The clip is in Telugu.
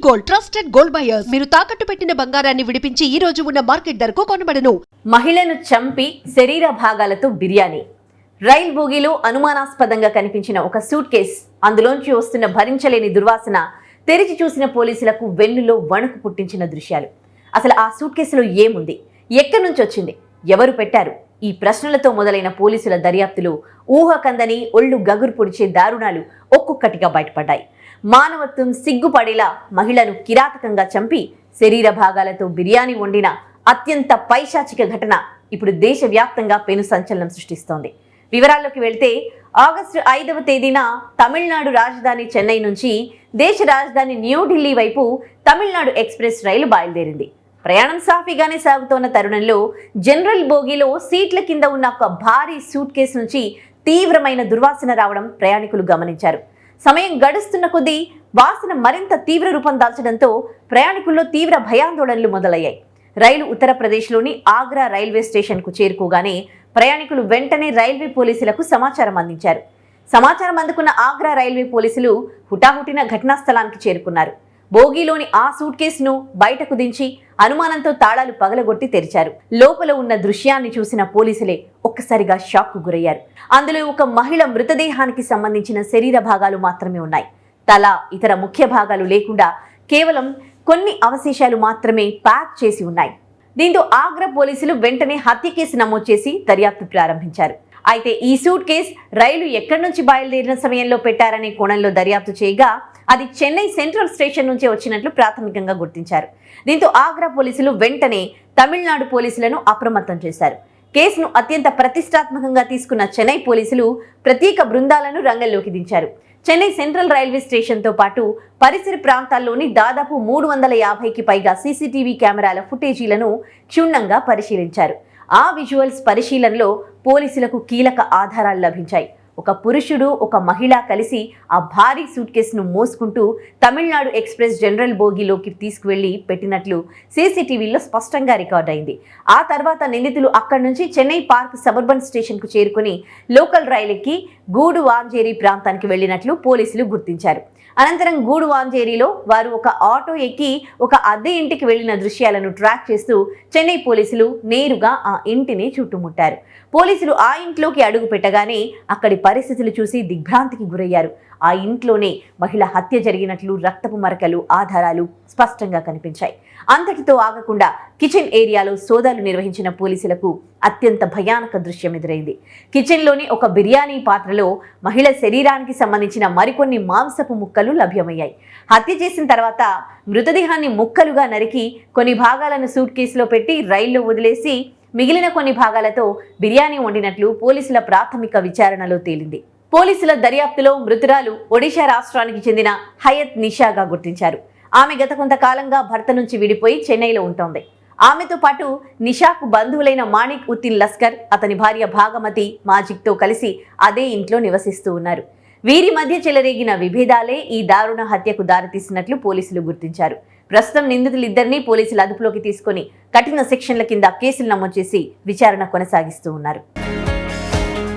గోల్డ్ ట్రస్టెడ్ గోల్డ్ బయర్స్ మీరు తాకట్టు పెట్టిన బంగారాన్ని విడిపించి ఈ రోజు ఉన్న మార్కెట్ ధరకు కొనబడను. మహిళను చంపి శరీర భాగాలతో బిర్యానీ. రైల్ బోగీలో అనుమానాస్పదంగా కనిపించిన ఒక సూట్ కేస్, అందులోంచి వస్తున్న భరించలేని దుర్వాసన తెరిచి చూసిన పోలీసులకు వెన్నులో వణుకు పుట్టించిన దృశ్యాలు. అసలు ఆ సూట్ కేసులో ఏముంది, ఎక్కడి నుంచి వచ్చింది, ఎవరు పెట్టారు? ఈ ప్రశ్నలతో మొదలైన పోలీసుల దర్యాప్తులో ఊహకందని ఒళ్ళు గగురు పొడిచే దారుణాలు ఒక్కొక్కటిగా బయటపడ్డాయి. మానవత్వం సిగ్గుపడేలా మహిళను కిరాతకంగా చంపి శరీర భాగాలతో బిర్యానీ వండిన అత్యంత పైశాచిక ఘటన ఇప్పుడు దేశవ్యాప్తంగా పెను సంచలనం సృష్టిస్తోంది. వివరాల్లోకి వెళ్తే ఆగస్టు 5వ తేదీన తమిళనాడు రాజధాని చెన్నై నుంచి దేశ రాజధాని న్యూఢిల్లీ వైపు తమిళనాడు ఎక్స్ప్రెస్ రైలు బయలుదేరింది. ప్రయాణం సాఫీగానే సాగుతోన్న తరుణంలో జనరల్ బోగీలో సీట్ల కింద ఉన్న ఒక భారీ సూట్ కేసు నుంచి తీవ్రమైన దుర్వాసన రావడం ప్రయాణికులు గమనించారు. సమయం గడుస్తున్న కొద్దీ వాసన మరింత తీవ్ర రూపం దాల్చడంతో ప్రయాణికుల్లో తీవ్ర భయాందోళనలు మొదలయ్యాయి. రైలు ఉత్తరప్రదేశ్లోని ఆగ్రా రైల్వే స్టేషన్కు చేరుకోగానే ప్రయాణికులు వెంటనే రైల్వే పోలీసులకు సమాచారం అందించారు. సమాచారం అందుకున్న ఆగ్రా రైల్వే పోలీసులు హుటాహుటిన ఘటనా స్థలానికి చేరుకున్నారు. బోగీలోని ఆ సూట్ కేసును బయటకు దించి అనుమానంతో తాళాలు పగలగొట్టి తెరిచారు. లోపల ఉన్న దృశ్యాన్ని చూసిన పోలీసులే ఒక్కసారిగా షాక్ కు గురయ్యారు. అందులో ఒక మహిళ మృతదేహానికి సంబంధించిన శరీర భాగాలు మాత్రమే ఉన్నాయి. తల, ఇతర ముఖ్య భాగాలు లేకుండా కేవలం కొన్ని అవశేషాలు మాత్రమే ప్యాక్ చేసి ఉన్నాయి. దీంతో ఆగ్రా పోలీసులు వెంటనే హత్య కేసు నమోదు చేసి దర్యాప్తు ప్రారంభించారు. అయితే ఈ సూట్ కేస్ రైలు ఎక్కడి నుంచి బయలుదేరిన సమయంలో పెట్టారనే కోణంలో దర్యాప్తు చేయగా అది చెన్నై సెంట్రల్ స్టేషన్ నుంచే వచ్చినట్లు ప్రాథమికంగా గుర్తించారు. దీంతో ఆగ్రా పోలీసులు వెంటనే తమిళనాడు పోలీసులను అప్రమత్తం చేశారు. కేసును అత్యంత ప్రతిష్టాత్మకంగా తీసుకున్న చెన్నై పోలీసులు ప్రత్యేక బృందాలను రంగంలోకి దించారు. చెన్నై సెంట్రల్ రైల్వే స్టేషన్తో పాటు పరిసర ప్రాంతాల్లోని దాదాపు 350కి పైగా సీసీటీవీ కెమెరాల ఫుటేజీలను క్షుణ్ణంగా పరిశీలించారు. ఆ విజువల్స్ పరిశీలనలో పోలీసులకు కీలక ఆధారాలు లభించాయి. ఒక పురుషుడు, ఒక మహిళ కలిసి ఆ భారీ సూట్ కేసును మోసుకుంటూ తమిళనాడు ఎక్స్ప్రెస్ జనరల్ బోగీలోకి తీసుకువెళ్లి పెట్టినట్లు సీసీటీవీలో స్పష్టంగా రికార్డ్ అయింది. ఆ తర్వాత నిందితులు అక్కడి నుంచి చెన్నై పార్క్ సబర్బన్ స్టేషన్కు చేరుకుని లోకల్ రైలుకి గూడువాంజేరి ప్రాంతానికి వెళ్లినట్లు పోలీసులు గుర్తించారు. అనంతరం గూడువాంజేరిలో వారు ఒక ఆటో ఎక్కి ఒక అద్దె ఇంటికి వెళ్లిన దృశ్యాలను ట్రాక్ చేస్తూ చెన్నై పోలీసులు నేరుగా ఆ ఇంటిని చుట్టుముట్టారు. పోలీసులు ఆ ఇంట్లోకి అడుగు పెట్టగానే అక్కడి పరిస్థితులు చూసి దిగ్భ్రాంతికి గురయ్యారు. ఆ ఇంట్లోనే మహిళ హత్య జరిగినట్లు రక్తపు మరకలు, ఆధారాలు స్పష్టంగా కనిపించాయి. అంతటితో ఆగకుండా కిచెన్ ఏరియాలో సోదాలు నిర్వహించిన పోలీసులకు అత్యంత భయానక దృశ్యం ఎదురైంది. కిచెన్లోని ఒక బిర్యానీ పాత్రలో మహిళ శరీరానికి సంబంధించిన మరికొన్ని మాంసపు ముక్కలు లభ్యమయ్యాయి. హత్య చేసిన తర్వాత మృతదేహాన్ని ముక్కలుగా నరికి కొన్ని భాగాలను సూట్ కేసులో పెట్టి రైల్లో వదిలేసి మిగిలిన కొన్ని భాగాలతో బిర్యానీ వండినట్లు పోలీసుల ప్రాథమిక విచారణలో తేలింది. పోలీసుల దర్యాప్తులో మృతురాలు ఒడిషా రాష్ట్రానికి చెందిన హయత్ నిషాగా గుర్తించారు. ఆమె గత కొంతకాలంగా భర్త నుంచి విడిపోయి చెన్నైలో ఉంటోంది. ఆమెతో పాటు నిషాకు బంధువులైన మాణిక్ ఉద్దీన్ లస్కర్, అతని భార్య భాగమతి మాజిక్తో కలిసి అదే ఇంట్లో నివసిస్తూ ఉన్నారు. వీరి మధ్య చెలరేగిన విభేదాలే ఈ దారుణ హత్యకు దారితీసినట్లు పోలీసులు గుర్తించారు. ప్రస్తుతం నిందితులిద్దరినీ పోలీసులు అదుపులోకి తీసుకుని కఠిన సెక్షన్ల కింద కేసులు నమోదు చేసి విచారణ కొనసాగిస్తూ ఉన్నారు.